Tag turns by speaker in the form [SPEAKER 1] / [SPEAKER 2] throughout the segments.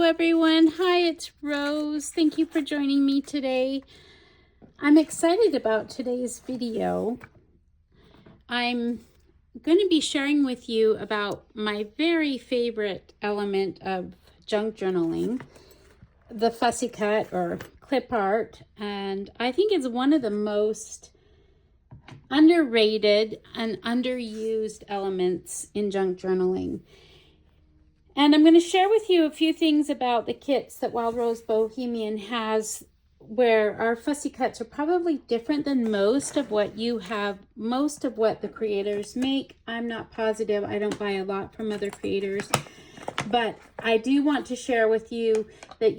[SPEAKER 1] everyone. Hi, it's Rose. Thank you for joining me today. I'm excited about today's video. I'm going to be sharing with you about my very favorite element of junk journaling, the fussy cut or clip art, and I think it's one of the most underrated and underused elements in junk journaling. And I'm going to share with you a few things about the kits that Wild Rose Bohemian has, where our fussy cuts are probably different than most of what the creators make. I'm not positive. I don't buy a lot from other creators, but I do want to share with you that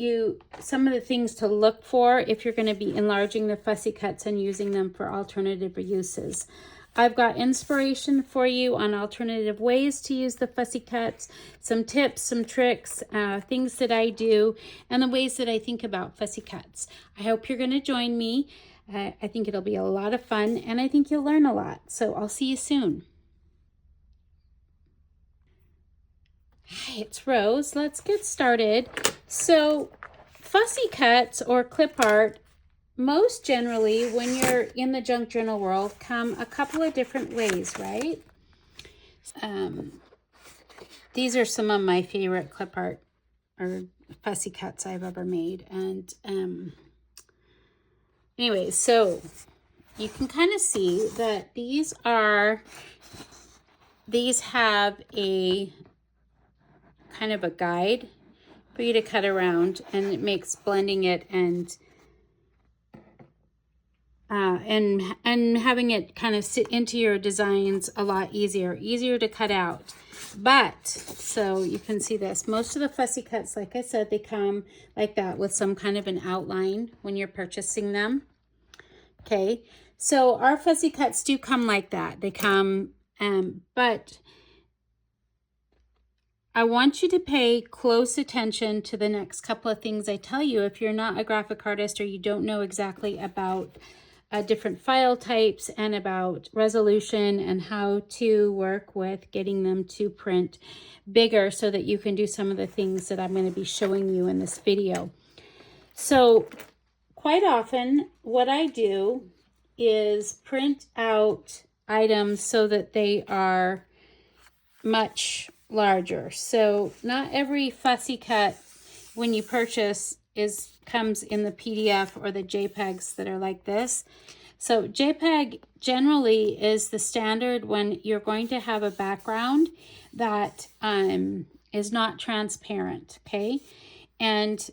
[SPEAKER 1] some of the things to look for if you're going to be enlarging the fussy cuts and using them for alternative uses. I've got inspiration for you on alternative ways to use the fussy cuts, some tips, some tricks, things that I do, and the ways that I think about fussy cuts. I hope you're going to join me. I think it'll be a lot of fun, and I think you'll learn a lot. So I'll see you soon. Hi, it's Rose. Let's get started. So fussy cuts or clip art, most generally, when you're in the junk journal world, come a couple of different ways, right? These are some of my favorite clip art or fussy cuts I've ever made. And anyway, so you can kind of see that these have a kind of a guide for you to cut around, and it makes blending it and having it kind of sit into your designs a lot easier to cut out. But so you can see this, most of the fussy cuts, like I said, they come like that with some kind of an outline when you're purchasing them. Okay, so our fussy cuts do come like that. They come, but I want you to pay close attention to the next couple of things I tell you if you're not a graphic artist or you don't know exactly about different file types and about resolution and how to work with getting them to print bigger so that you can do some of the things that I'm going to be showing you in this video. So quite often what I do is print out items so that they are much larger. So not every fussy cut when you purchase comes in the PDF or the JPEGs that are like this. So JPEG generally is the standard when you're going to have a background that is not transparent, okay? And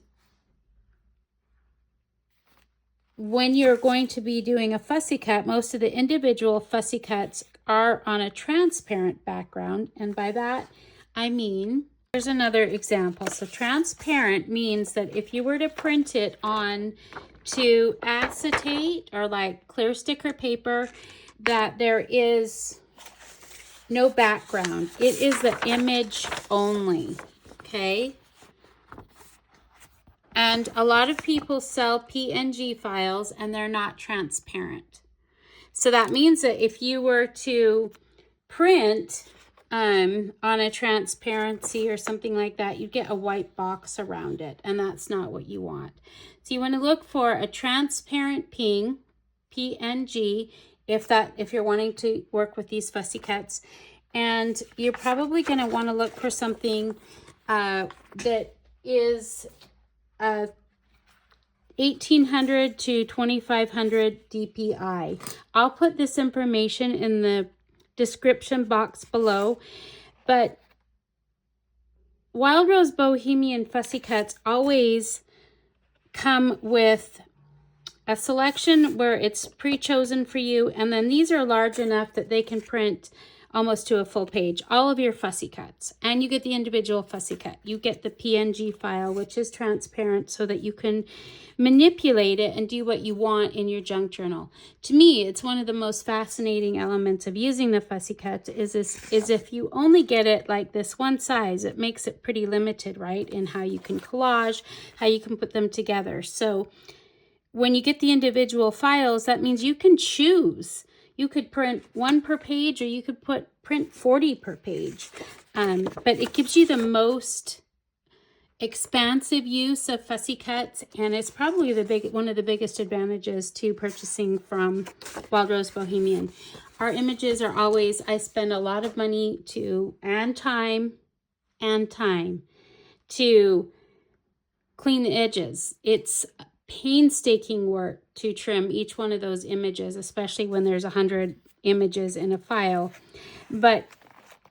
[SPEAKER 1] when you're going to be doing a fussy cut, most of the individual fussy cuts are on a transparent background, and by that I mean, here's another example. So transparent means that if you were to print it on to acetate or like clear sticker paper, that there is no background. It is the image only, okay? And a lot of people sell PNG files and they're not transparent. So that means that if you were to print on a transparency or something like that, you get a white box around it, and that's not what you want. So you want to look for a transparent PNG if you're wanting to work with these fussy cuts, and you're probably going to want to look for something that is 1800 to 2500 DPI. I'll put this information in the description box below, but Wild Rose Bohemian fussy cuts always come with a selection where it's pre-chosen for you, and then these are large enough that they can print almost to a full page, all of your fussy cuts, and you get the individual fussy cut. You get the PNG file, which is transparent, so that you can manipulate it and do what you want in your junk journal. To me, it's one of the most fascinating elements of using the fussy cut is if you only get it like this one size, it makes it pretty limited, right, in how you can collage, how you can put them together. So when you get the individual files, that means you can choose. You could print 1 per page, or you could print 40 per page. But it gives you the most expansive use of fussy cuts, and it's probably one of the biggest advantages to purchasing from Wild Rose Bohemian. Our images are always, I spend a lot of money and time to clean the edges. It's painstaking work to trim each one of those images, especially when there's 100 images in a file. But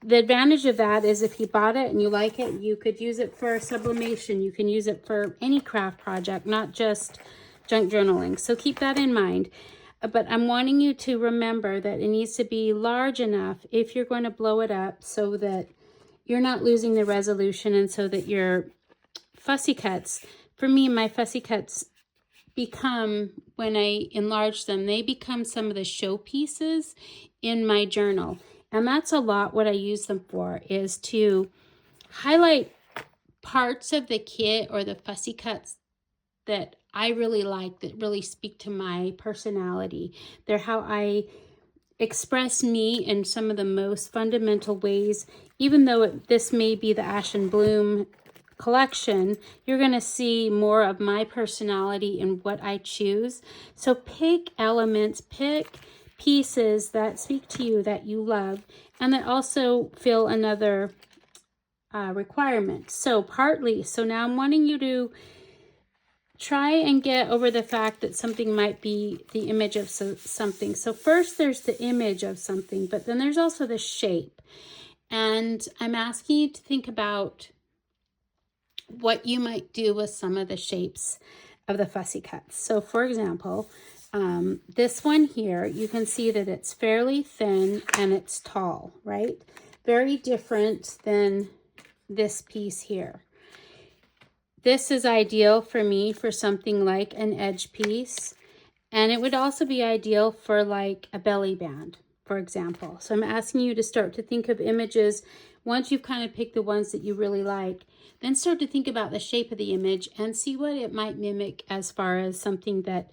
[SPEAKER 1] the advantage of that is if you bought it and you like it, you could use it for sublimation. You can use it for any craft project, not just junk journaling. So keep that in mind. But I'm wanting you to remember that it needs to be large enough if you're going to blow it up so that you're not losing the resolution, and so that your fussy cuts, for me, my fussy cuts become, when I enlarge them, they become some of the showpieces in my journal. And that's a lot what I use them for, is to highlight parts of the kit or the fussy cuts that I really like, that really speak to my personality. They're how I express me in some of the most fundamental ways. Even though this may be the Ash and Bloom collection, you're going to see more of my personality in what I choose. So pick elements, pick pieces that speak to you, that you love, and that also fill another requirement. So now I'm wanting you to try and get over the fact that something might be the image of something. So first there's the image of something, but then there's also the shape. And I'm asking you to think about what you might do with some of the shapes of the fussy cuts. So for example, this one here, you can see that it's fairly thin and it's tall, right? Very different than this piece here. This is ideal for me for something like an edge piece, and it would also be ideal for like a belly band, for example. So I'm asking you to start to think of images. Once you've kind of picked the ones that you really like, then start to think about the shape of the image and see what it might mimic as far as something that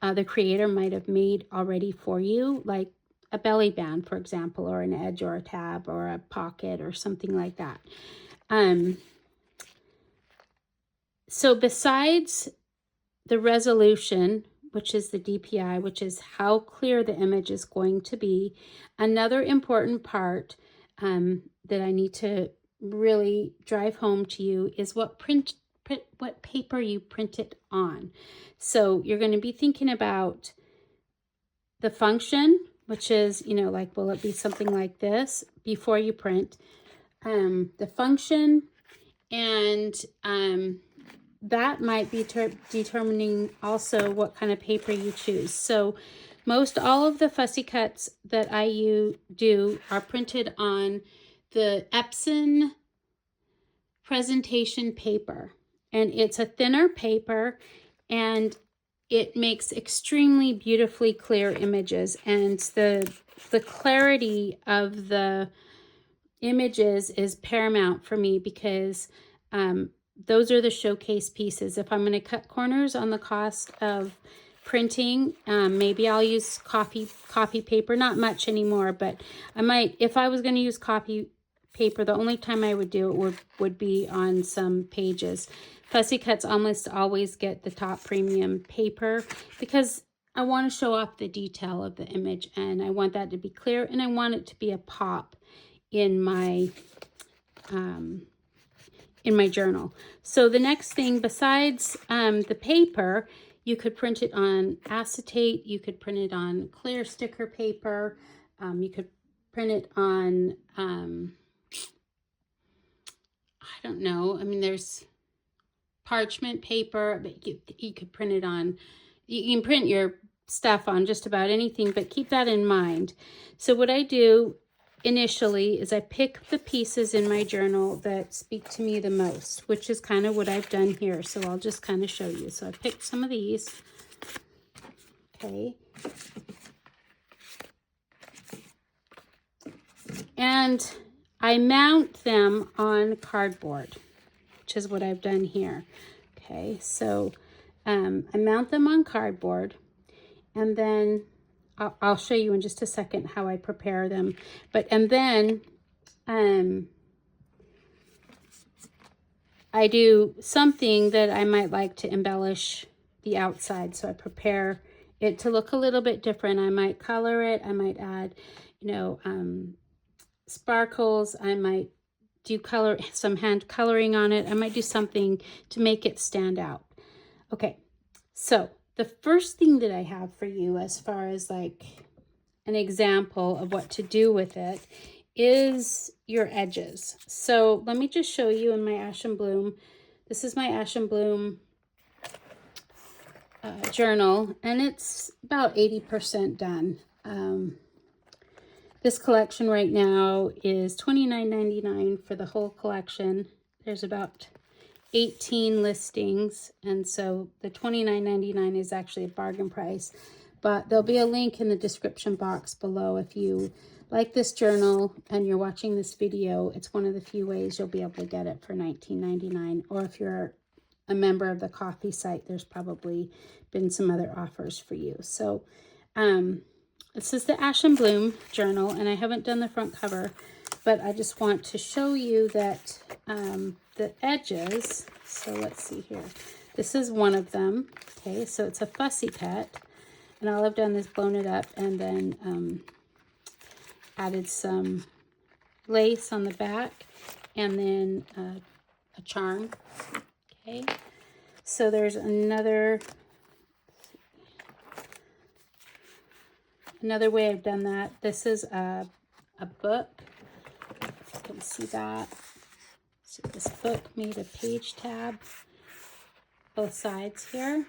[SPEAKER 1] the creator might have made already for you, like a belly band, for example, or an edge or a tab or a pocket or something like that. So besides the resolution, which is the DPI, which is how clear the image is going to be, another important part that I need to really drive home to you is what paper you print it on. So you're going to be thinking about the function, which is, like, will it be something like this before you print? The function, and that might be determining also what kind of paper you choose. So most all of the fussy cuts that I do are printed on the Epson presentation paper, and it's a thinner paper, and it makes extremely beautifully clear images, and the clarity of the images is paramount for me, because those are the showcase pieces. If I'm going to cut corners on the cost of printing, maybe I'll use coffee paper, not much anymore, but I might, if I was going to use coffee paper, the only time I would do it would be on some pages. Fussy cuts almost always get the top premium paper because I want to show off the detail of the image, and I want that to be clear, and I want it to be a pop in my journal. So the next thing, besides the paper, you could print it on acetate, you could print it on clear sticker paper, you could print it on, I don't know, I mean, there's parchment paper, but you could print it on, you can print your stuff on just about anything, but keep that in mind. So what I do initially is I pick the pieces in my journal that speak to me the most, which is kind of what I've done here. So I'll just kind of show you. So I picked some of these. Okay. And I mount them on cardboard, which is what I've done here. Okay, so I mount them on cardboard, and then I'll show you in just a second how I prepare them. And then I I do something that I might like to embellish the outside. So I prepare it to look a little bit different. I might color it. I might add, you know, sparkles. I might do some hand coloring on it. I might do something to make it stand out. Okay, so the first thing that I have for you as far as like an example of what to do with it is your edges. So let me just show you in my Ash and Bloom. This is my Ash and Bloom journal, and it's about 80% done. This collection right now is $29.99 for the whole collection. There's about 18 listings, and so the $29.99 is actually a bargain price. But there'll be a link in the description box below. If you like this journal and you're watching this video, it's one of the few ways you'll be able to get it for $19.99. Or if you're a member of the coffee site, there's probably been some other offers for you. So this is the Ash and Bloom journal, and I haven't done the front cover, but I just want to show you that the edges, so let's see here. This is one of them. Okay, so it's a fussy cut, and all I've done is blown it up and then added some lace on the back and then a charm. Okay, so there's another way I've done that. This is a book. You can see that. So this book made a page tab, both sides here.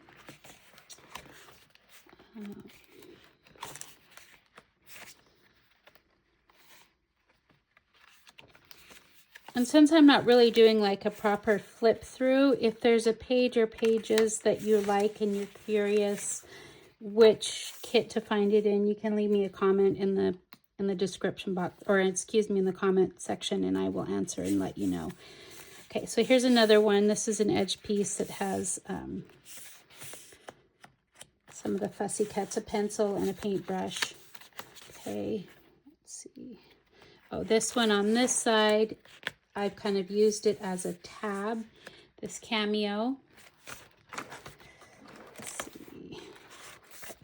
[SPEAKER 1] And since I'm not really doing like a proper flip through, if there's a page or pages that you like and you're curious which kit to find it in, you can leave me a comment in the description box, or excuse me, in the comment section, and I will answer and let you know. Okay, so here's another one. This is an edge piece that has some of the fussy cuts, a pencil and a paintbrush. Okay, let's see. Oh, this one on this side, I've kind of used it as a tab, this cameo. Let's see.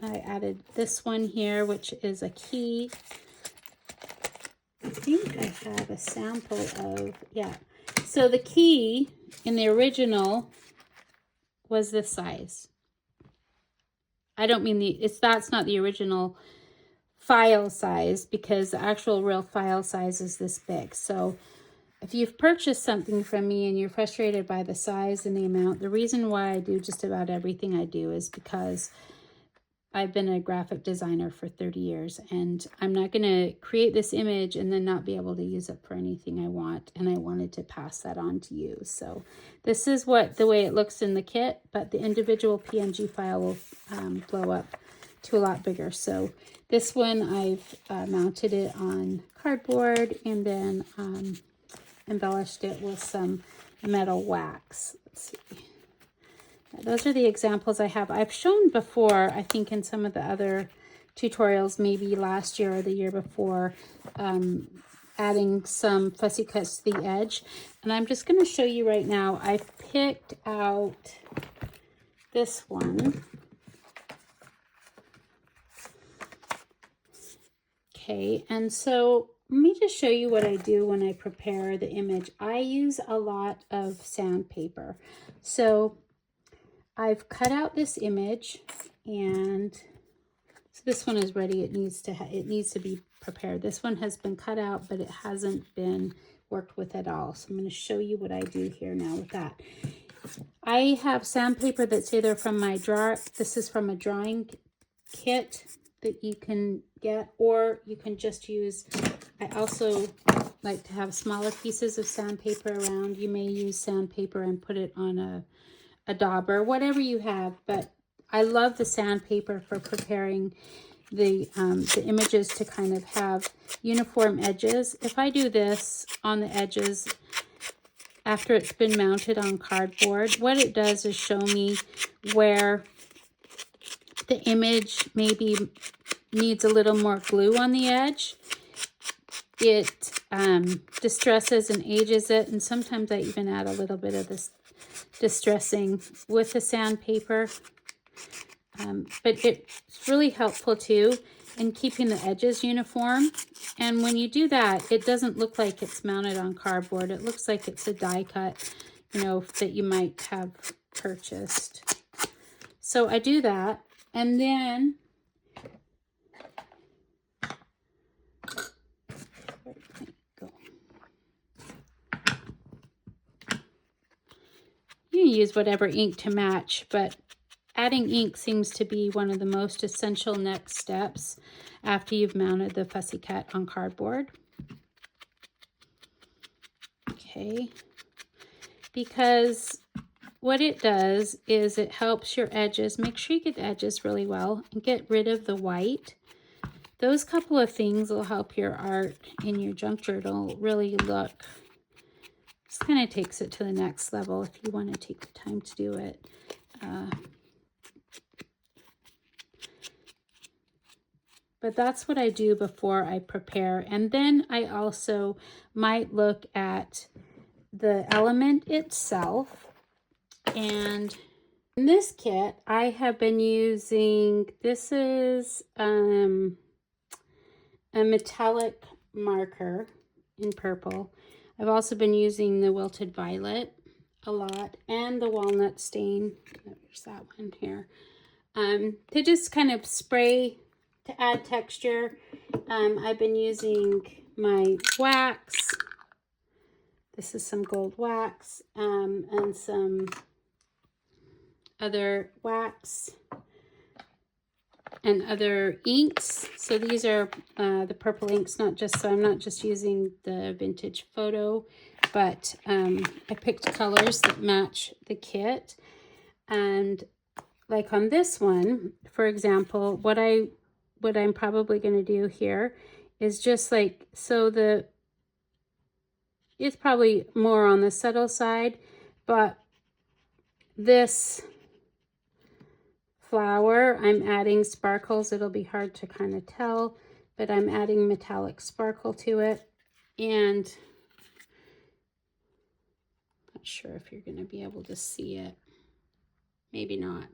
[SPEAKER 1] I added this one here, which is a key. I think I have a sample of, yeah. So the key in the original was this size. I don't mean that's not the original file size, because the actual real file size is this big. So if you've purchased something from me and you're frustrated by the size and the amount, the reason why I do just about everything I do is because I've been a graphic designer for 30 years, and I'm not going to create this image and then not be able to use it for anything I want. And I wanted to pass that on to you. So this is the way it looks in the kit, but the individual PNG file will blow up to a lot bigger. So this one, I've mounted it on cardboard and then embellished it with some metal wax. Let's see. Those are the examples I have. I've shown before, I think in some of the other tutorials, maybe last year or the year before, adding some fussy cuts to the edge. And I'm just going to show you right now. I picked out this one. Okay, and so let me just show you what I do when I prepare the image. I use a lot of sandpaper. So I've cut out this image, and so this one is ready. It needs to be prepared. This one has been cut out, but it hasn't been worked with at all. So I'm going to show you what I do here now with that. I have sandpaper that's either from my drawer. This is from a drawing kit that you can get, or you can just use, I also like to have smaller pieces of sandpaper around. You may use sandpaper and put it on a dauber, whatever you have, but I love the sandpaper for preparing the images to kind of have uniform edges. If I do this on the edges after it's been mounted on cardboard, what it does is show me where the image maybe needs a little more glue on the edge. it distresses and ages it. And sometimes I even add a little bit of this distressing with the sandpaper. But it's really helpful too in keeping the edges uniform. And when you do that, it doesn't look like it's mounted on cardboard. It looks like it's a die cut, you know, that you might have purchased. So I do that. And then you can use whatever ink to match, but adding ink seems to be one of the most essential next steps after you've mounted the Fussy Cut on cardboard. Okay, because what it does is it helps your edges. Make sure you get the edges really well and get rid of the white. Those couple of things will help your art in your junk journal really look. This kind of takes it to the next level if you want to take the time to do it. But that's what I do before I prepare. And then I also might look at the element itself. And in this kit, I have been using, this is a metallic marker in purple. I've also been using the wilted violet a lot and the walnut stain. There's that one here. To just kind of spray to add texture. I've been using my wax. This is some gold wax and some other wax and other inks. So these are the purple inks, not just, so I'm not just using the vintage photo, but I picked colors that match the kit. And like on this one, for example, what I'm probably going to do here is just like, so it's probably more on the subtle side, but this flower, I'm adding sparkles. It'll be hard to kind of tell, but I'm adding metallic sparkle to it. And I'm not sure if you're going to be able to see it. Maybe not.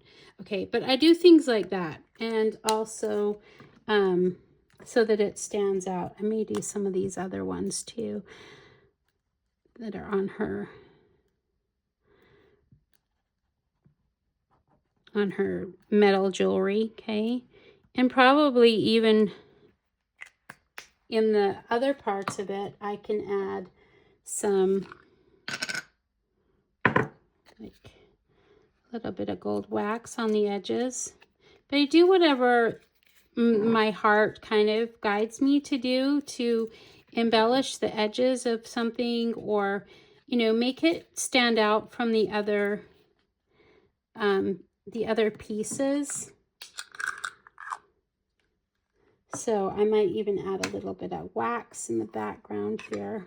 [SPEAKER 1] Okay, but I do things like that. And also so that it stands out. I may do some of these other ones too that are on her metal jewelry, okay? And probably even in the other parts of it, I can add some like a little bit of gold wax on the edges. But I do whatever my heart kind of guides me to do to embellish the edges of something, or, you know, make it stand out from the other pieces. So I might even add a little bit of wax in the background here.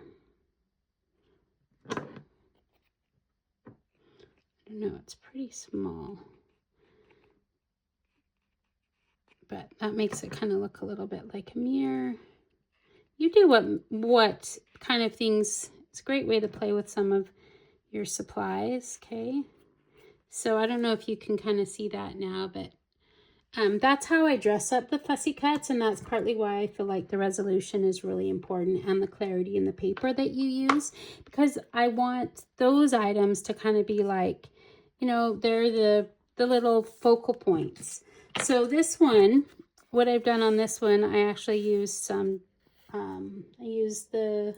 [SPEAKER 1] I don't know, it's pretty small, but that makes it kind of look a little bit like a mirror. You do what kind of things. It's a great way to play with some of your supplies, okay? So I don't know if you can kind of see that now, but that's how I dress up the Fussy Cuts, and that's partly why I feel like the resolution is really important and the clarity in the paper that you use, because I want those items to kind of be like, you know, they're the little focal points. So this one, what I've done on this one, I actually used some, I used the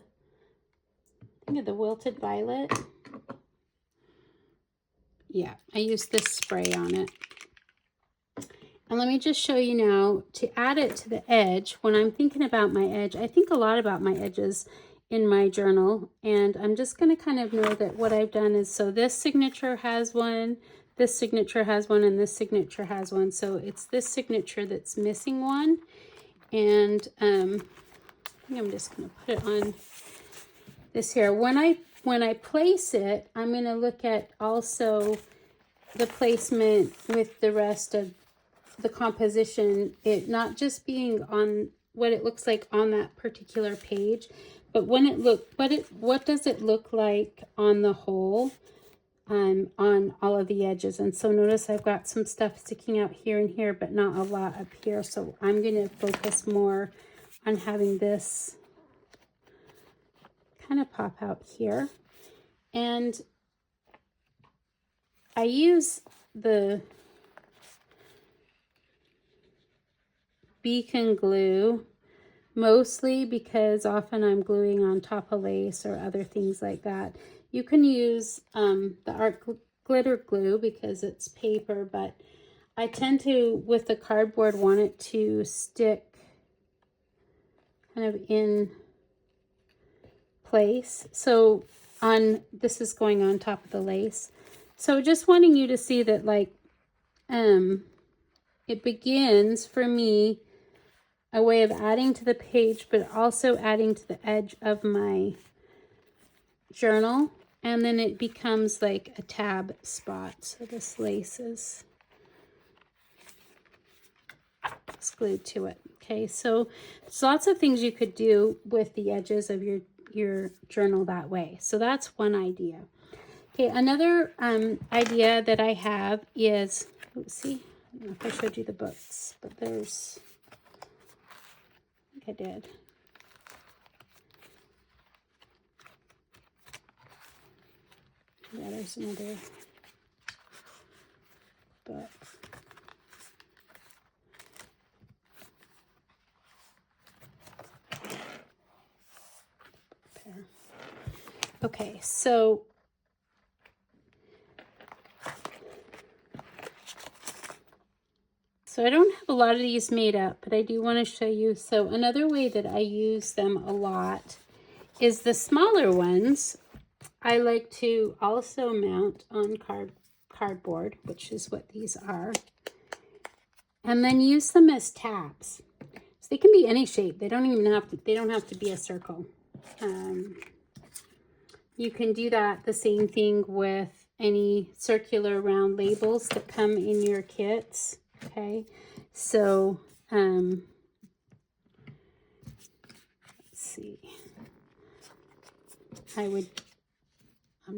[SPEAKER 1] wilted violet. Yeah, I used this spray on it. And let me just show you now, to add it to the edge, when I'm thinking about my edge, I think a lot about my edges in my journal. And I'm just going to kind of know that what I've done is, so this signature has one, this signature has one, and this signature has one. So it's this signature that's missing one. And I think I'm just going to put it on this here. When I place it, I'm going to look at also the placement with the rest of the composition, it not just being on what it looks like on that particular page, but when it what does it look like on the whole, on all of the edges? And so notice I've got some stuff sticking out here and here, but not a lot up here. So I'm going to focus more on having this kind of pop out here. And I use the beacon glue mostly because often I'm gluing on top of lace or other things like that. You can use the art glitter glue because it's paper, but I tend to, with the cardboard, want it to stick kind of in place. So this is going on top of the lace. So just wanting you to see that, like, it begins for me a way of adding to the page, but also adding to the edge of my journal, and then it becomes like a tab spot. So this lace is glued to it. Okay, so there's lots of things you could do with the edges of your journal that way. So that's one idea. Okay, another idea that I have is, let's see, I don't know if I showed you the books, but there's, I think I did. Yeah, there's another book. Okay, so I don't have a lot of these made up, but I do want to show you. So another way that I use them a lot is the smaller ones. I like to also mount on cardboard, which is what these are, and then use them as tabs. So they can be any shape. They don't have to be a circle. You can do that the same thing with any circular round labels that come in your kits. Okay, so let's see. I'm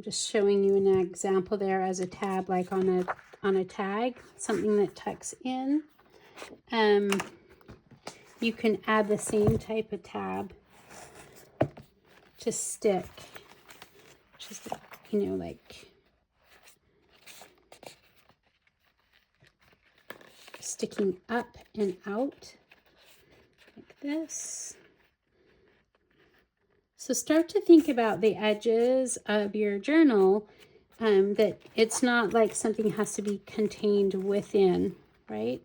[SPEAKER 1] just showing you an example there as a tab, like on a tag, something that tucks in. You can add the same type of tab to stick, just, you know, like sticking up and out like this. So start to think about the edges of your journal, that it's not like something has to be contained within, right?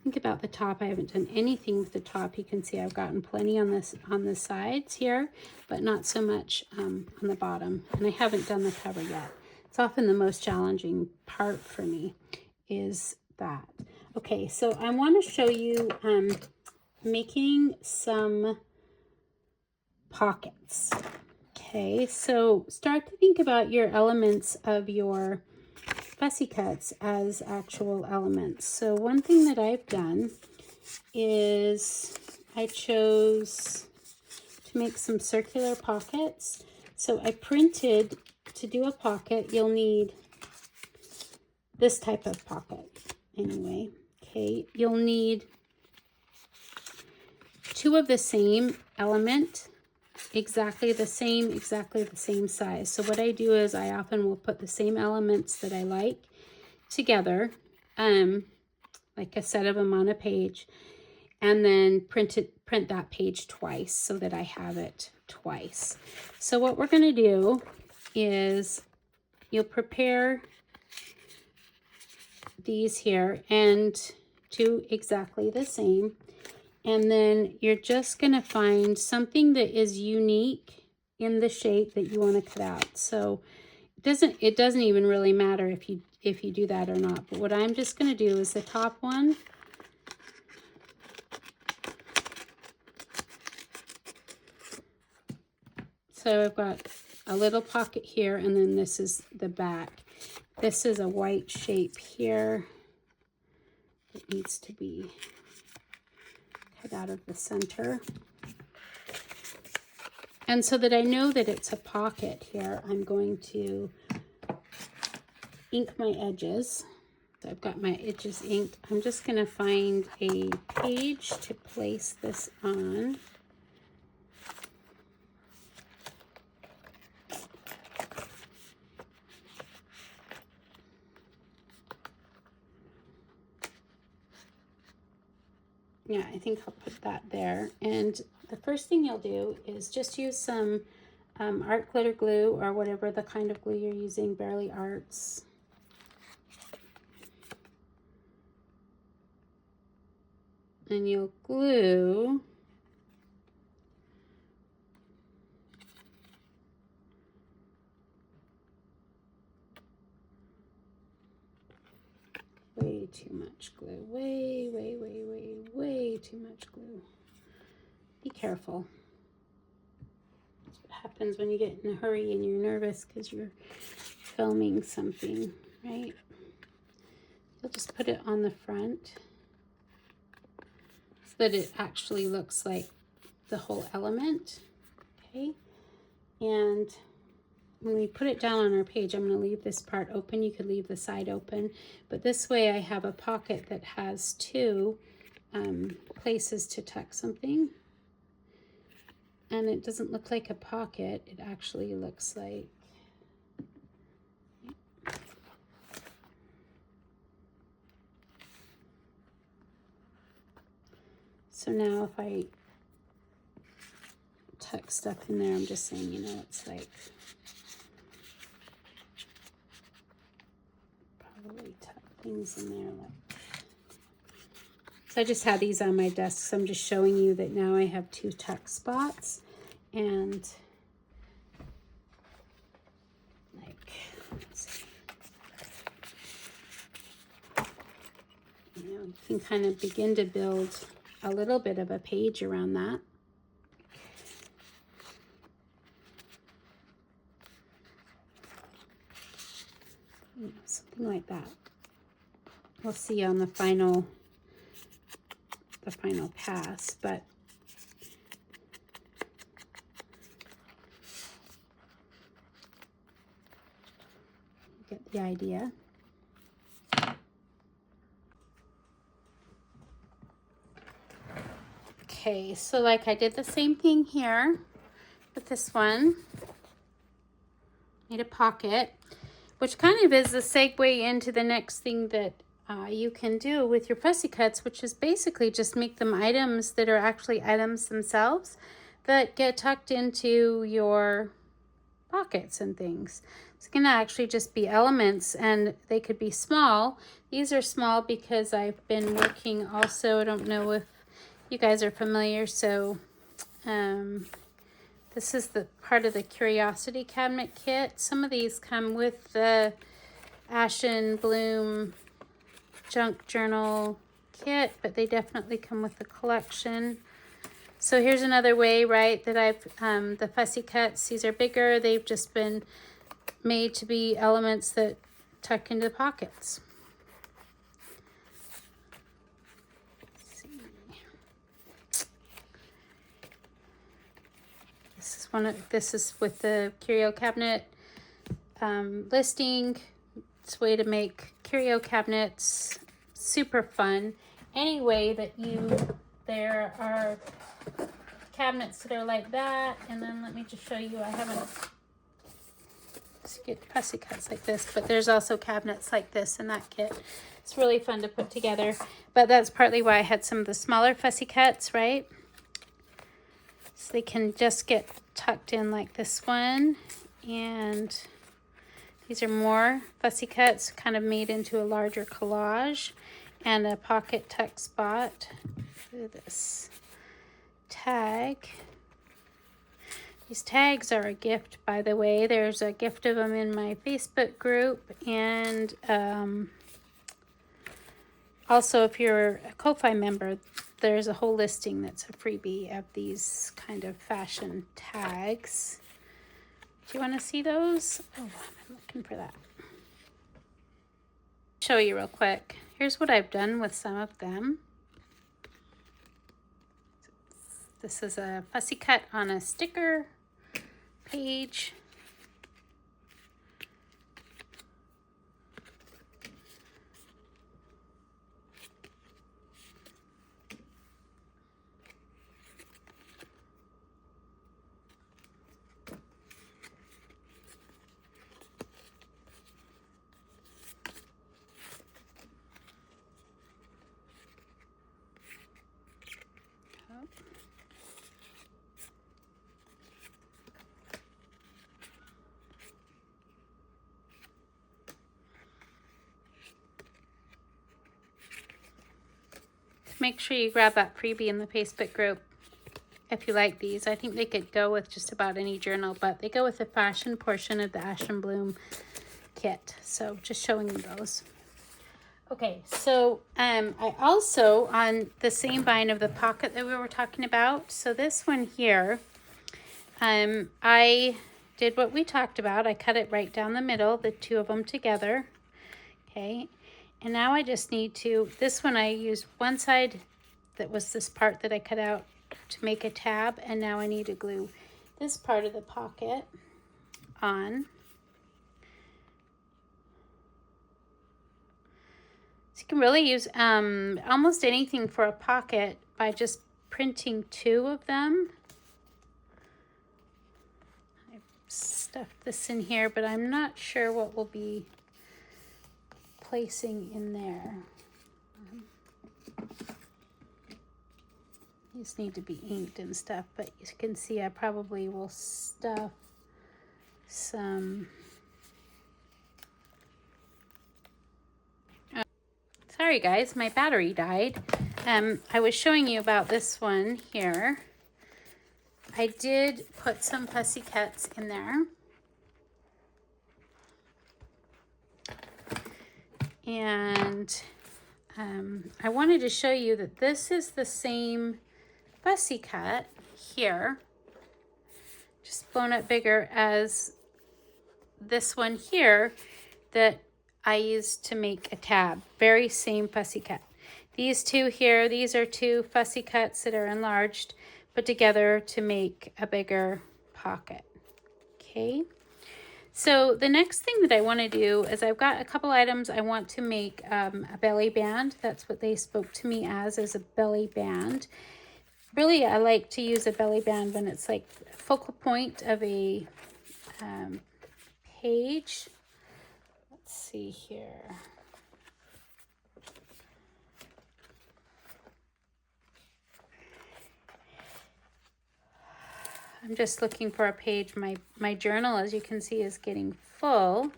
[SPEAKER 1] Think about the top. I haven't done anything with the top. You can see I've gotten plenty on the sides here, but not so much on the bottom. And I haven't done the cover yet. It's often the most challenging part for me, is that. Okay, so I want to show you making some pockets. Okay, so start to think about your elements of your fussy cuts as actual elements. So one thing that I've done is I chose to make some circular pockets. So I printed, to do a pocket, you'll need this type of pocket anyway. Okay, you'll need two of the same element, exactly the same size. So what I do is I often will put the same elements that I like together, like a set of them on a page, and then print that page twice so that I have it twice. So what we're going to do is you'll prepare these here and do exactly the same. And then you're just going to find something that is unique in the shape that you want to cut out. So it doesn't even really matter if you do that or not. But what I'm just going to do is the top one. So I've got a little pocket here, and then this is the back. This is a white shape here. It needs to be it out of the center. And so that I know that it's a pocket here, I'm going to ink my edges. So I've got my edges inked. I'm just going to find a page to place this on. Yeah, I think I'll put that there. And the first thing you'll do is just use some art glitter glue or whatever the kind of glue you're using, Barely Arts. And you'll glue way too much glue. Way too much glue. Be careful. That's what happens when you get in a hurry and you're nervous because you're filming something, right? You'll just put it on the front so that it actually looks like the whole element, okay? And when we put it down on our page, I'm going to leave this part open. You could leave the side open, but this way I have a pocket that has two places to tuck something. And it doesn't look like a pocket. It actually looks like... So now if I tuck stuff in there, I'm just saying, you know, it's like... Probably tuck things in there like... So I just had these on my desk, so I'm just showing you that now I have two tuck spots. And like, let's see. You know, you can kind of begin to build a little bit of a page around that. You know, something like that. We'll see on the final pass, but you get the idea. Okay, so like I did the same thing here with this one. Made a pocket, which kind of is a segue into the next thing that you can do with your fussy cuts, which is basically just make them items that are actually items themselves that get tucked into your pockets and things. It's going to actually just be elements, and they could be small. These are small because I've been working also, I don't know if you guys are familiar, so this is the part of the Curiosity Cabinet kit. Some of these come with the Ashen Bloom Junk Journal kit, but they definitely come with the collection. So here's another way, right, that I've, the fussy cuts, these are bigger. They've just been made to be elements that tuck into the pockets. Let's see. This is with the Curio Cabinet listing. It's a way to make curio cabinets super fun. Any way that there are cabinets that are like that, and then let me just show you, I haven't get fussy cuts like this, but there's also cabinets like this in that kit. It's really fun to put together, but that's partly why I had some of the smaller fussy cuts, right? So they can just get tucked in like this one, and these are more fussy cuts kind of made into a larger collage, and a pocket tuck spot for this tag. These tags are a gift, by the way. There's a gift of them in my Facebook group, and also if you're a Ko-Fi member, there's a whole listing that's a freebie of these kind of fashion tags. Do you want to see those? Oh, I'm looking for that. Show you real quick. Here's what I've done with some of them. This is a fussy cut on a sticker page. Make sure you grab that freebie in the Facebook group if you like these. I think they could go with just about any journal, but they go with the fashion portion of the Ash and Bloom kit. So just showing you those. Okay, so I also, on the same bind of the pocket that we were talking about, so this one here, I did what we talked about. I cut it right down the middle, the two of them together. Okay. And now I just need to, this one I used one side that was this part that I cut out to make a tab, and now I need to glue this part of the pocket on. So you can really use almost anything for a pocket by just printing two of them. I've stuffed this in here, but I'm not sure what will be placing in there. These need to be inked and stuff, but you can see I probably will stuff some. Sorry guys, my battery died. I was showing you about this one here. I did put some fussy cuts in there. And I wanted to show you that this is the same fussy cut here, just blown up bigger as this one here that I used to make a tab. Very same fussy cut. These two here, these are two fussy cuts that are enlarged, put together to make a bigger pocket. Okay. So the next thing that I want to do is I've got a couple items. I want to make a belly band. That's what they spoke to me as a belly band. Really, I like to use a belly band when it's like a focal point of a page. Let's see here. I'm just looking for a page. My journal, as you can see, is getting full,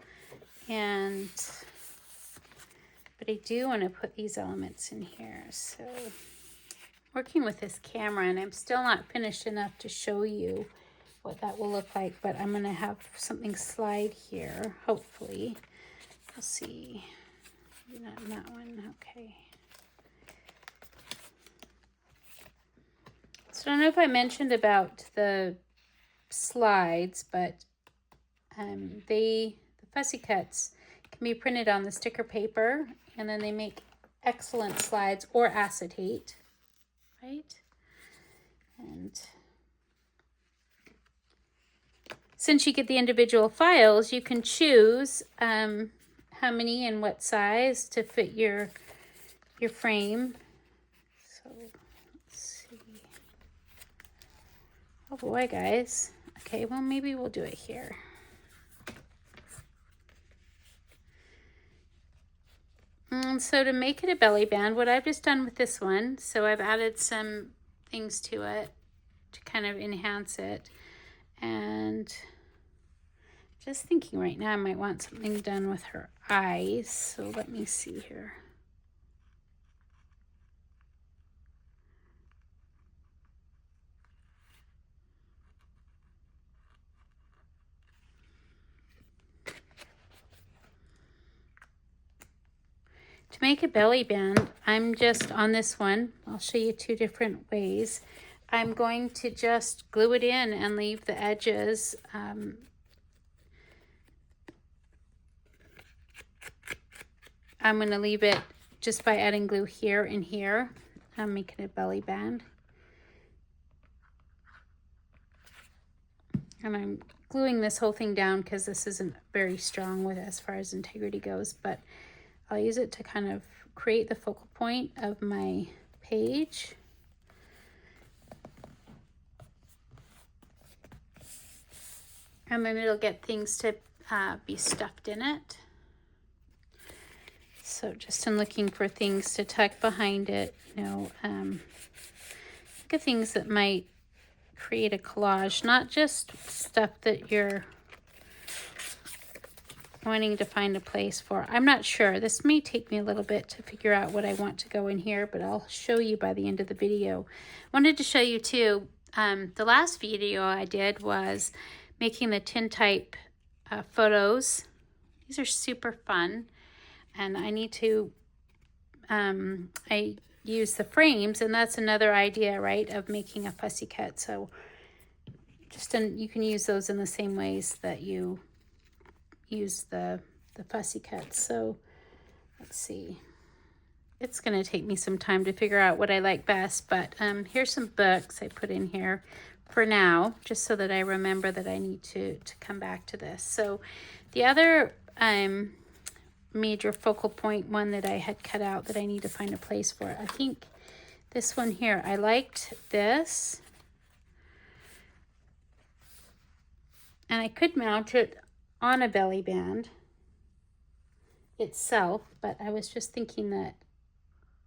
[SPEAKER 1] but I do want to put these elements in here. So working with this camera, and I'm still not finished enough to show you what that will look like, but I'm going to have something slide here, hopefully. We'll see. Not in that one. Okay. So I don't know if I mentioned about the slides, but the fussy cuts can be printed on the sticker paper, and then they make excellent slides, or acetate, right? And since you get the individual files, you can choose how many and what size to fit your frame. So let's see. Oh boy, guys. Okay, well, maybe we'll do it here. So to make it a belly band, what I've just done with this one, so I've added some things to it to kind of enhance it. And just thinking right now I might want something done with her eyes. So let me see here. To make a belly band, I'm just on this one. I'll show you two different ways. I'm going to just glue it in and leave the edges I'm going to leave it just by adding glue here and here. I'm making a belly band. And I'm gluing this whole thing down because this isn't very strong with as far as integrity goes, but I'll use it to kind of create the focal point of my page. And then it'll get things to be stuffed in it. So just in looking for things to tuck behind it, you know, look at things that might create a collage, not just stuff that you're wanting to find a place for. I'm not sure. This may take me a little bit to figure out what I want to go in here, but I'll show you by the end of the video. I wanted to show you too, the last video I did was making the tintype photos. These are super fun, and I need to, I use the frames, and that's another idea, right, of making a fussy cut. So just you can use those in the same ways that you use the fussy cuts. So let's see. It's going to take me some time to figure out what I like best, but here's some books I put in here for now, just so that I remember that I need to come back to this. So the other major focal point one that I had cut out that I need to find a place for, I think this one here. I liked this, and I could mount it on a belly band itself, but I was just thinking that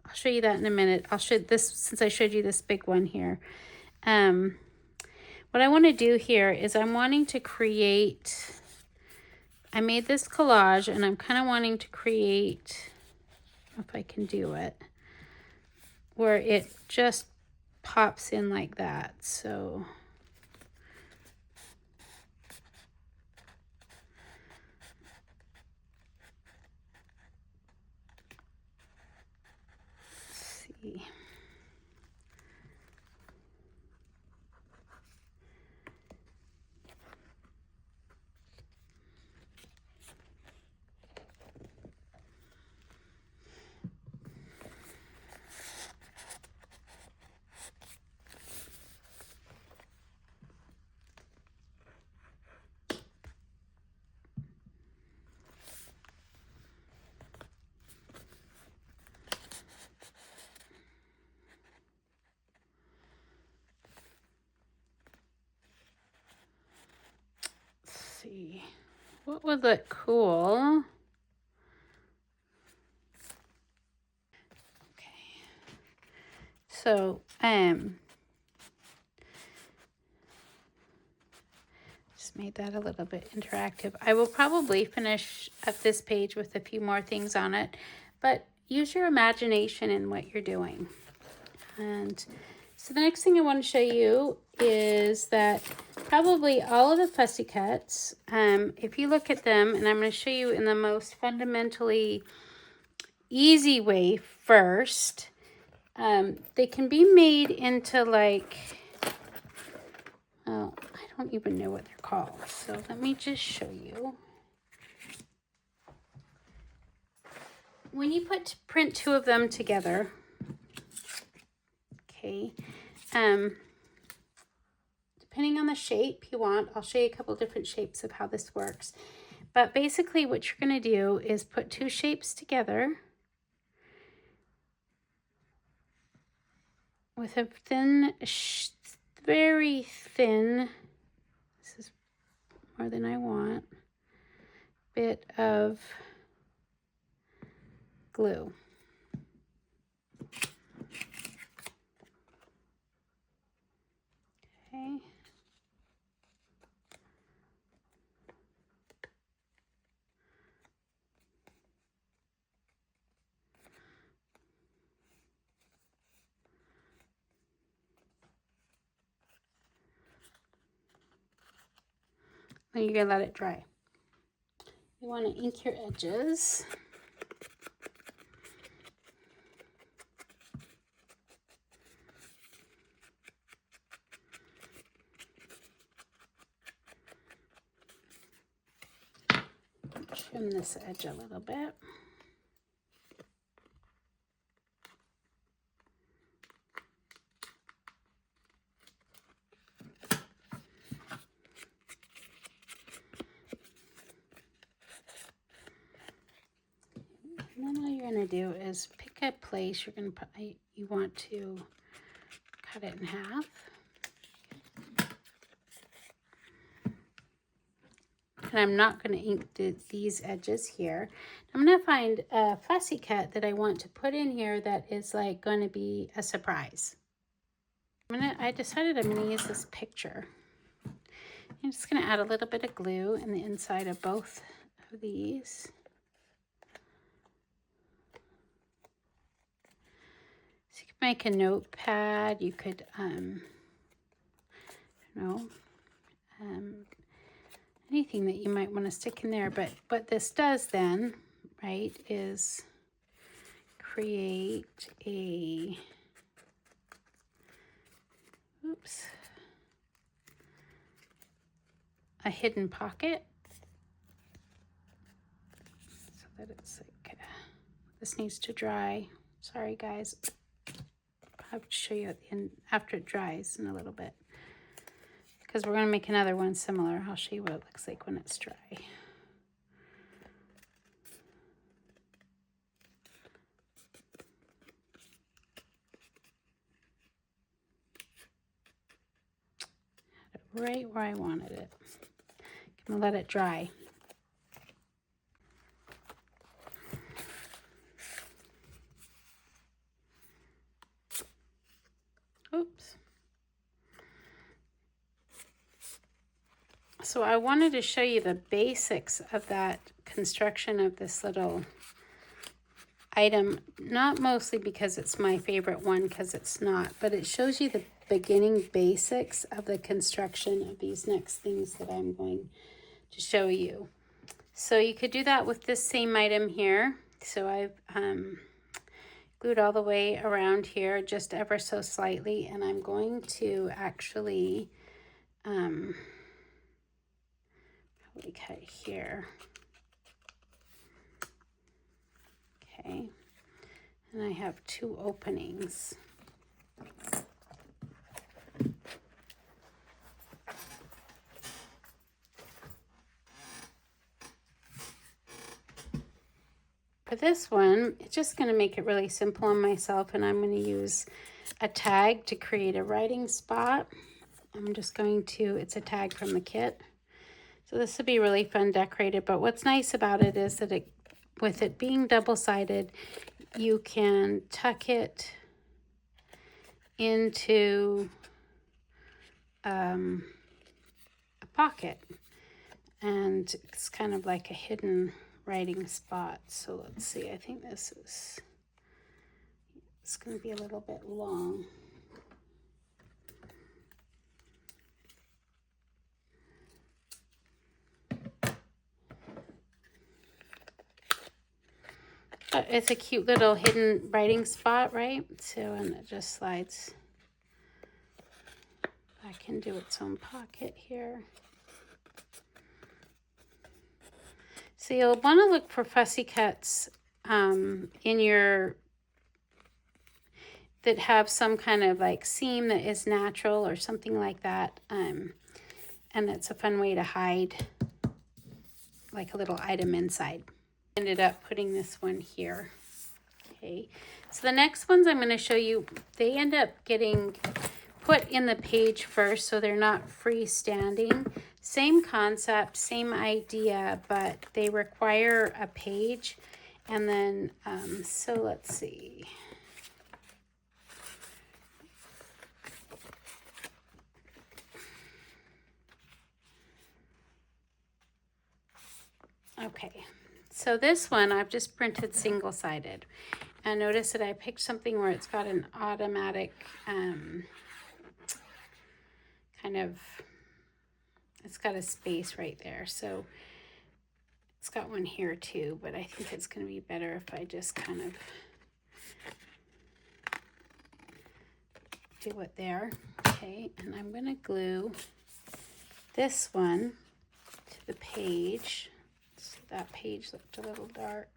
[SPEAKER 1] I'll show you that in a minute. I'll show this since I showed you this big one here. What I want to do here is I'm wanting to create, I made this collage, and I'm kind of wanting to create, if I can do it, where it just pops in like that. So let's see. See what would look cool. Okay, so just made that a little bit interactive. I will probably finish up this page with a few more things on it, but use your imagination in what you're doing. And so the next thing I want to show you is that probably all of the fussy cuts, if you look at them, and I'm going to show you in the most fundamentally easy way first, they can be made into like, well, I don't even know what they're called. So let me just show you. When you print two of them together, okay, depending on the shape you want, I'll show you a couple different shapes of how this works. But basically what you're going to do is put two shapes together with a thin, very thin, this is more than I want, bit of glue. Okay. Then you're going to let it dry. You want to ink your edges. Trim this edge a little bit. going to do is pick a place you're going to put, you want to cut it in half. And I'm not going to ink these edges here. I'm going to find a fussy cut that I want to put in here that is like going to be a surprise. I decided I'm going to use this picture. I'm just going to add a little bit of glue in the inside of both of these. So you could make a notepad. You could, anything that you might want to stick in there. But what this does then, right, is create a, a hidden pocket. So that it's like, this needs to dry. Sorry guys, I'll have to show you at the end after it dries in a little bit. Because we're going to make another one similar. I'll show you what it looks like when it's dry. Right where I wanted it. I'm going to let it dry. Oops. So I wanted to show you the basics of that construction of this little item, not mostly because it's my favorite one, because it's not, but it shows you the beginning basics of the construction of these next things that I'm going to show you. So you could do that with this same item here. So I've glued all the way around here just ever so slightly, and I'm going to actually probably cut here. Okay, and I have 2 openings. For this one, it's just going to make it really simple on myself, and I'm going to use a tag to create a writing spot. I'm just going to, it's a tag from the kit. So this will be really fun decorated, but what's nice about it is that with it being double-sided, you can tuck it into a pocket, and it's kind of like a hidden writing spot. So let's see, I think it's going to be a little bit long. But it's a cute little hidden writing spot, right? So, and it just slides back into its own pocket here. So you'll want to look for fussy cuts in your, that have some kind of like seam that is natural or something like that. And it's a fun way to hide like a little item inside. Ended up putting this one here. Okay, so the next ones I'm going to show you, they end up getting put in the page first, so they're not freestanding. Same concept, same idea, but they require a page. And then, so let's see. Okay, so this one I've just printed single-sided. And notice that I picked something where it's got an automatic kind of, it's got a space right there. So it's got one here too, but I think it's going to be better if I just kind of do it there. Okay, and I'm going to glue this one to the page. So that page looked a little dark.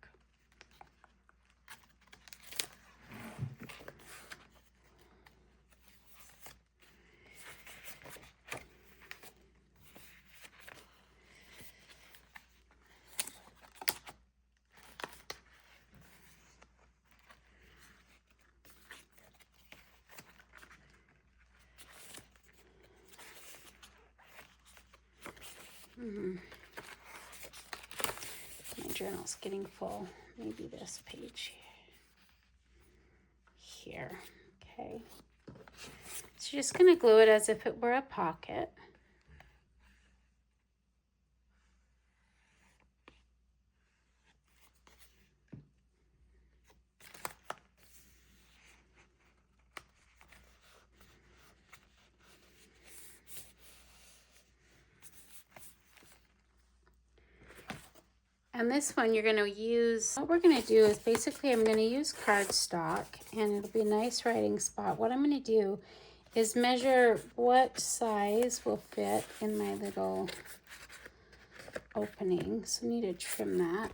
[SPEAKER 1] My journal's getting full. Maybe this page here. Okay. So you're just going to glue it as if it were a pocket. And this one you're going to use, what we're going to do is basically I'm going to use cardstock, and it'll be a nice writing spot. What I'm going to do is measure what size will fit in my little opening. So I need to trim that.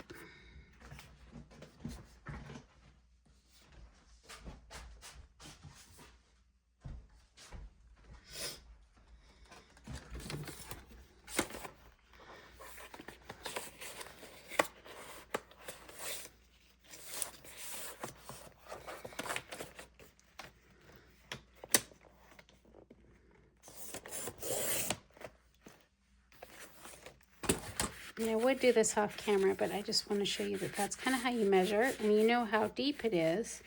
[SPEAKER 1] And I would do this off camera, but I just want to show you that that's kind of how you measure, and you know how deep it is,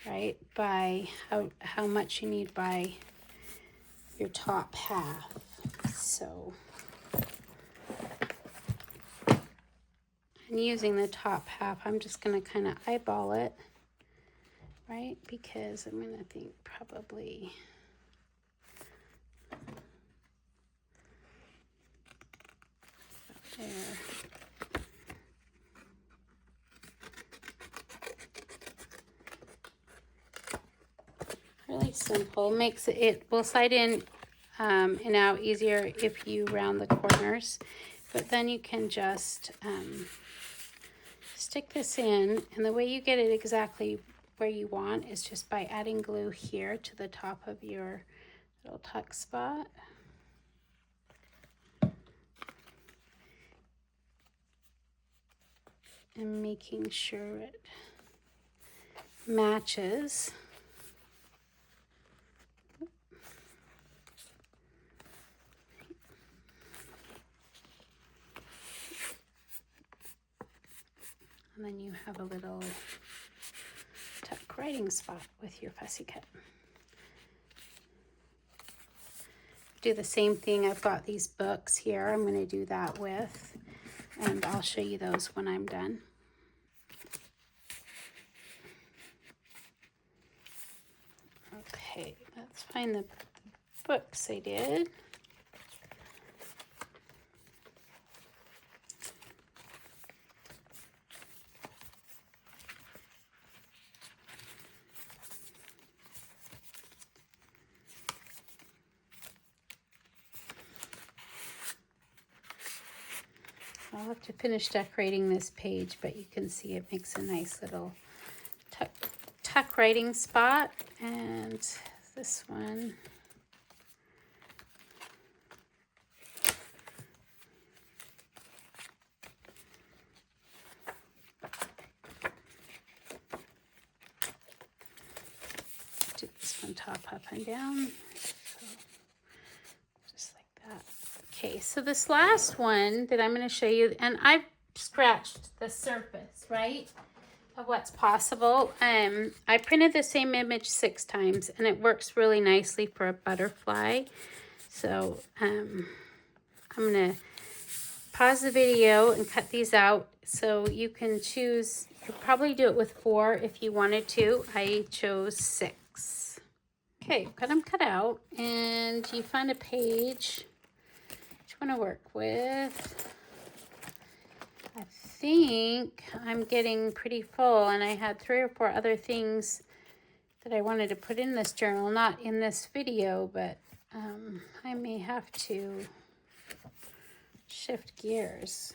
[SPEAKER 1] right? By how much you need by your top half. So and using the top half, I'm just going to kind of eyeball it, right? Because I'm going to think probably there. Really simple. Makes it will slide in and out easier if you round the corners, but then you can just stick this in, and the way you get it exactly where you want is just by adding glue here to the top of your little tuck spot. And making sure it matches. And then you have a little tuck writing spot with your fussy cut. Do the same thing. I've got these books here I'm going to do that with, and I'll show you those when I'm done. Okay, let's find the books I did. I'll have to finish decorating this page, but you can see it makes a nice little tuck writing spot. And this one, do this one top, up, and down. So just like that. Okay, so this last one that I'm going to show you, and I've scratched the surface, right, of what's possible. I printed the same image 6 times, and it works really nicely for a butterfly. So I'm going to pause the video and cut these out. So you can choose, you could probably do it with 4 if you wanted to. I chose 6. Okay, got them cut out, and you find a page that you want to work with. I think I'm getting pretty full, and I had 3 or 4 other things that I wanted to put in this journal, not in this video, but I may have to shift gears.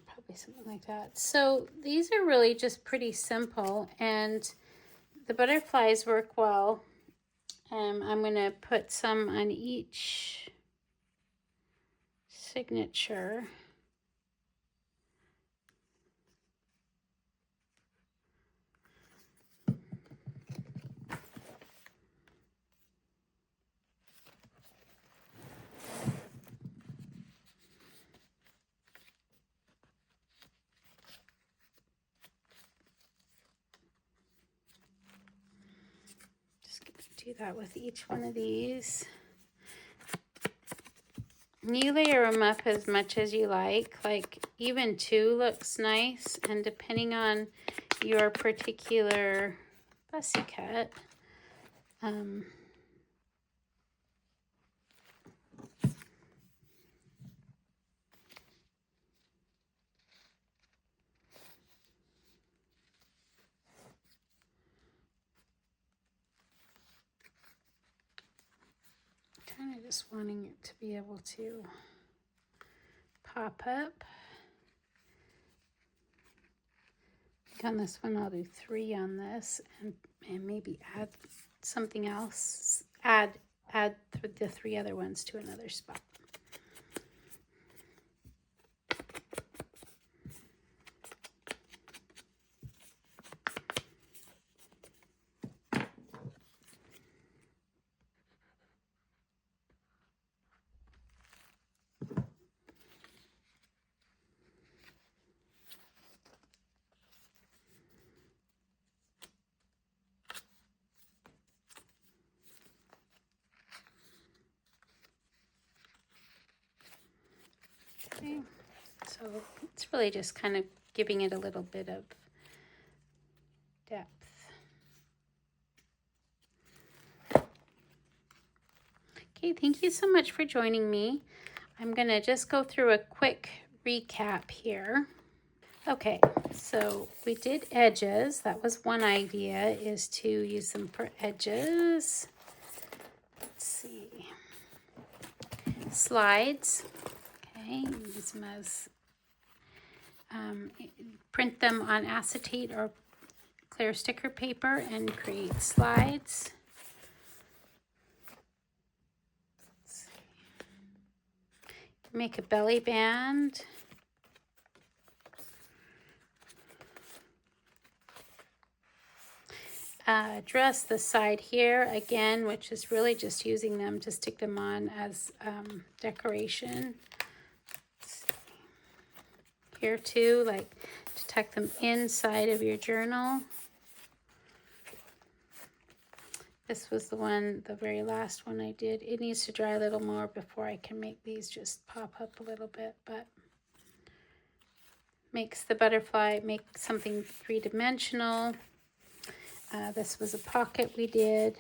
[SPEAKER 1] Probably something like that. So these are really just pretty simple, and the butterflies work well. I'm going to put some on each signature. do that with each one of these. You layer them up as much as you like even 2 looks nice, and depending on your particular fussy cut, kind of just wanting it to be able to pop up. On this one, I'll do 3 on this, and maybe add something else. Add the 3 other ones to another spot. Okay, so it's really just kind of giving it a little bit of depth. Okay, thank you so much for joining me. I'm gonna just go through a quick recap here. Okay, so we did edges. That was one idea, is to use them for edges. Let's see. Slides. Okay, use them as, print them on acetate or clear sticker paper and create slides. Let's see. Make a belly band. Dress the side here again, which is really just using them to stick them on as decoration. Here too, like to tuck them inside of your journal. This was the very last one I did. It needs to dry a little more before I can make these just pop up a little bit, but makes the butterfly, make something 3-dimensional. This was a pocket we did.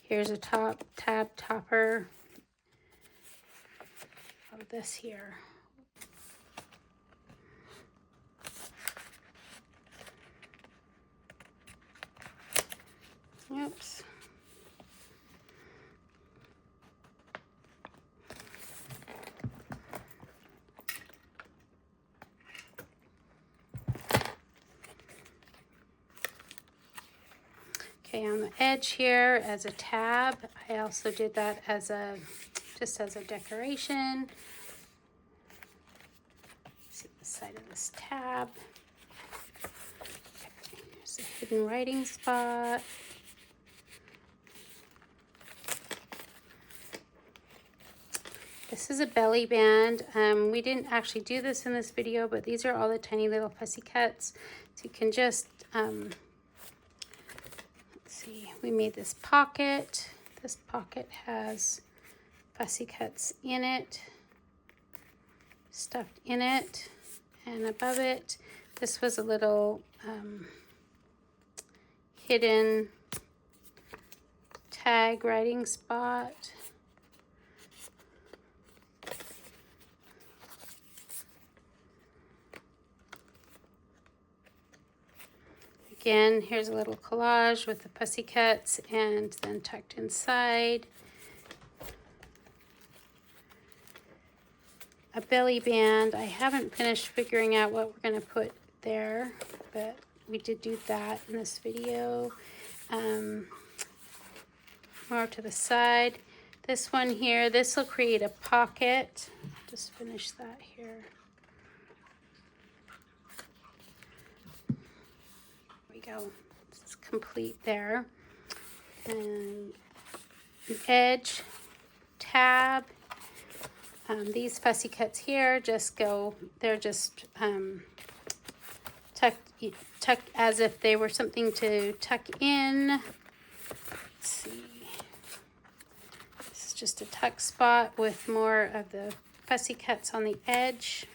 [SPEAKER 1] Here's a tab topper of this here. Oops. Okay, on the edge here as a tab, I also did that as just as a decoration. See the side of this tab. Okay, here's a hidden writing spot. This is a belly band. We didn't actually do this in this video, but these are all the tiny little fussy cuts. So you can just we made this pocket. This pocket has fussy cuts in it, stuffed in it, and above it, this was a little hidden tag writing spot. Again, here's a little collage with the fussy cuts and then tucked inside. A belly band. I haven't finished figuring out what we're going to put there, but we did do that in this video. More to the side. This one here, this will create a pocket. Just finish that here. Go. It's complete there. And an edge, tab. These fussy cuts here just go, they're just tucked as if they were something to tuck in. Let's see. just a tuck spot with more of the fussy cuts on the edge.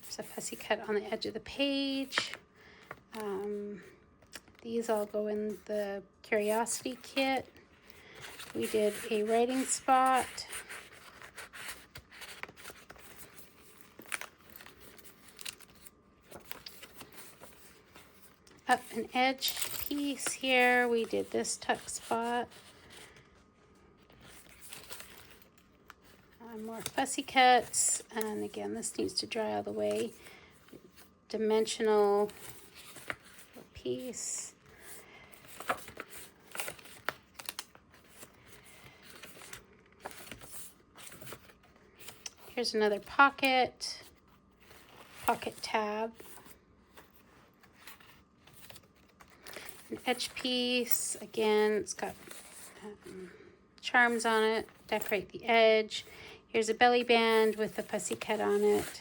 [SPEAKER 1] There's a fussy cut on the edge of the page. These all go in the Curiosity kit. We did a writing spot. Up an edge piece here, we did this tuck spot. More fussy cuts, and again, this needs to dry all the way. Dimensional piece. Here's another pocket tab. An edge piece, again, it's got charms on it, decorate the edge. Here's a belly band with a fussy cut on it.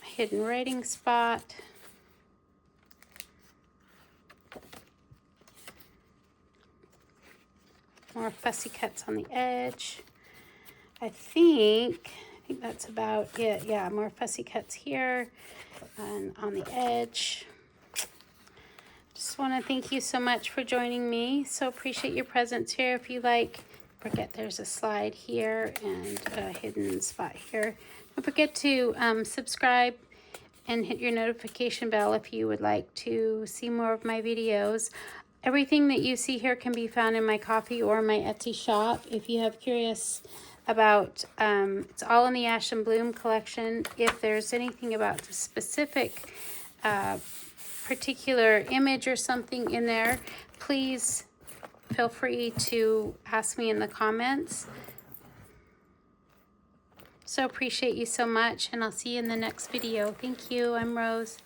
[SPEAKER 1] A hidden writing spot. More fussy cuts on the edge. I think that's about it. Yeah, more fussy cuts here and on the edge. Just want to thank you so much for joining me. So appreciate your presence here. If you like, forget there's a slide here and a hidden spot here. Don't forget to subscribe and hit your notification bell if you would like to see more of my videos. Everything that you see here can be found in my Ko-fi or my Etsy shop. If you have curious about, it's all in the Ash and Bloom collection. If there's anything about the specific particular image or something in there, please feel free to ask me in the comments. So appreciate you so much, and I'll see you in the next video. Thank you. I'm Rose.